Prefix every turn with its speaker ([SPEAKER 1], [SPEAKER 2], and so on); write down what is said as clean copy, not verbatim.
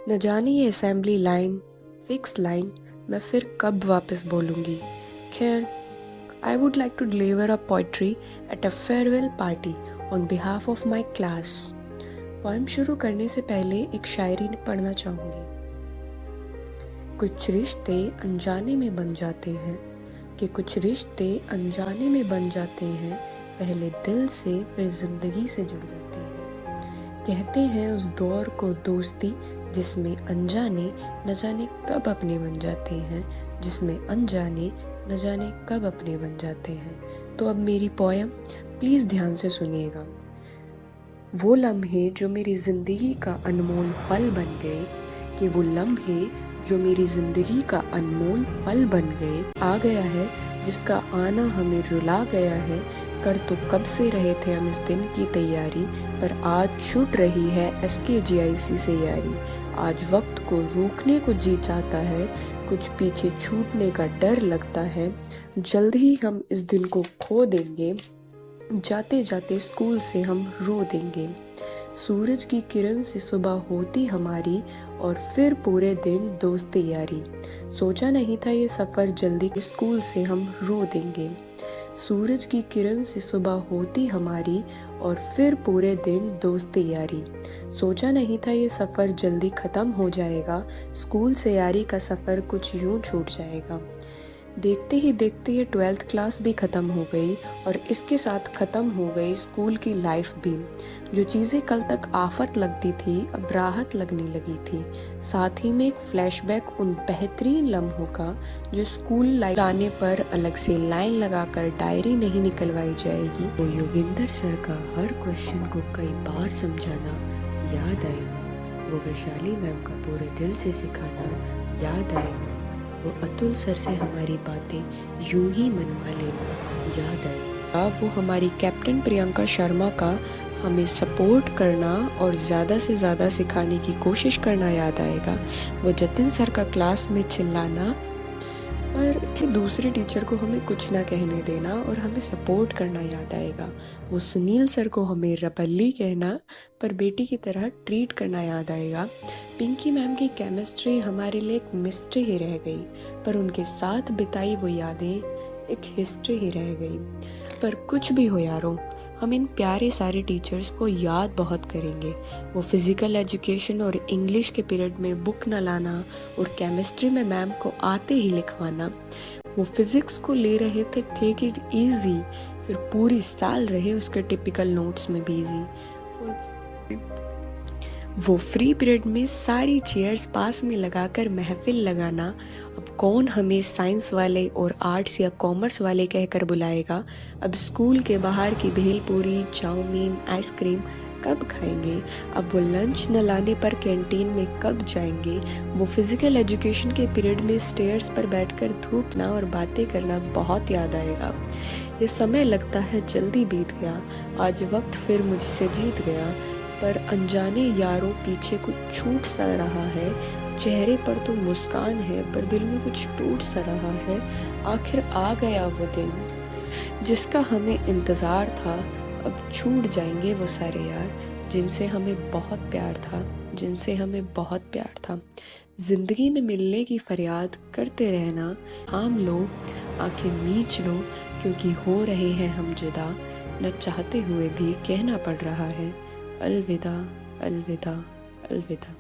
[SPEAKER 1] न जाने ये असेंबली लाइन, फिक्स लाइन मैं फिर कब वापस बोलूँगी। खैर, I would like to deliver a poetry at a farewell party on behalf of my class. Poem शुरू करने से पहले एक शायरी पढ़ना चाहूँगी। कुछ रिश्ते अनजाने में बन जाते हैं कि कुछ रिश्ते अनजाने में बन जाते हैं, पहले दिल से फिर जिंदगी से जुड़ जाते हैं। कहते हैं उस दौर को दोस्ती जिसमें अनजाने न जाने कब अपने बन जाते हैं, जिसमें अनजाने न जाने कब अपने बन जाते हैं। तो अब मेरी पोएम प्लीज़ ध्यान से सुनिएगा। वो लम्हे जो मेरी ज़िंदगी का अनमोल पल बन गए, कि वो लम्हे जो मेरी ज़िंदगी का अनमोल पल बन गए, आ गया है जिसका आना हमें रुला गया है। कर तो कब से रहे थे हम इस दिन की तैयारी, पर आज छूट रही है SKGIC से यारी। आज वक्त को रोकने को जी चाहता है, कुछ पीछे छूटने का डर लगता है। जल्द ही हम इस दिन को खो देंगे, जाते जाते स्कूल से हम रो देंगे। सूरज की किरण से सुबह होती हमारी, और फिर पूरे दिन दोस्ती यारी। सोचा नहीं था ये सफ़र जल्दी, स्कूल से हम रो देंगे। सूरज की किरण से सुबह होती हमारी, और फिर पूरे दिन दोस्ती यारी। सोचा नहीं था ये सफ़र जल्दी ख़त्म हो जाएगा, स्कूल से यारी का सफ़र कुछ यूँ छूट जाएगा। देखते ही देखते ये 12th क्लास भी ख़त्म हो गई, और इसके साथ ख़त्म हो गई स्कूल की लाइफ भी। जो चीज़ें कल तक आफत लगती थी अब राहत लगने लगी थी। साथ ही में एक फ्लैशबैक उन बेहतरीन लम्हों का जो स्कूल लाइफ आने पर अलग से लाइन लगाकर डायरी नहीं निकलवाई जाएगी। वो योगेंद्र सर का हर क्वेश्चन को कई बार समझाना याद आएगा। वो वैशाली मैम का पूरे दिल से सिखाना याद आएगा। वो अतुल सर से हमारी बातें यूं ही मनवा लेना याद आएगा। वो हमारी कैप्टन प्रियंका शर्मा का हमें सपोर्ट करना और ज़्यादा से ज़्यादा सिखाने की कोशिश करना याद आएगा। वो जतिन सर का क्लास में चिल्लाना और दूसरे टीचर को हमें कुछ ना कहने देना और हमें सपोर्ट करना याद आएगा। वो सुनील सर को हमें रबल्ली कहना पर बेटी की तरह ट्रीट करना याद आएगा। पिंकी मैम की केमिस्ट्री हमारे लिए एक मिस्ट्री ही रह गई, पर उनके साथ बिताई वो यादें एक हिस्ट्री ही रह गई। पर कुछ भी हो यारों, हम इन प्यारे सारे टीचर्स को याद बहुत करेंगे। वो फिज़िकल एजुकेशन और इंग्लिश के पीरियड में बुक न लाना और केमिस्ट्री में मैम को आते ही लिखवाना। वो फिज़िक्स को ले रहे थे टेक इट ईजी, फिर पूरी साल रहे उसके टिपिकल नोट्स में बिजी। वो फ्री पीरियड में सारी चेयर्स पास में लगाकर महफिल लगाना। अब कौन हमें साइंस वाले और आर्ट्स या कॉमर्स वाले कहकर बुलाएगा। अब स्कूल के बाहर की भेलपूरी, चाउमीन, आइसक्रीम कब खाएंगे। अब वो लंच न लाने पर कैंटीन में कब जाएंगे। वो फिज़िकल एजुकेशन के पीरियड में स्टेयर्स पर बैठकर धूपना और बातें करना बहुत याद आएगा। ये समय लगता है जल्दी बीत गया, आज वक्त फिर मुझसे जीत गया। पर अनजाने यारों पीछे कुछ छूट सा रहा है। चेहरे पर तो मुस्कान है पर दिल में कुछ टूट सा रहा है। आखिर आ गया वो दिन जिसका हमें इंतज़ार था। अब छूट जाएंगे वो सारे यार जिनसे हमें बहुत प्यार था, जिनसे हमें बहुत प्यार था। ज़िंदगी में मिलने की फरियाद करते रहना, थाम लो आंखें मीच लो, क्योंकि हो रहे हैं हम जुदा। न चाहते हुए भी कहना पड़ रहा है अलविदा अलविदा अलविदा।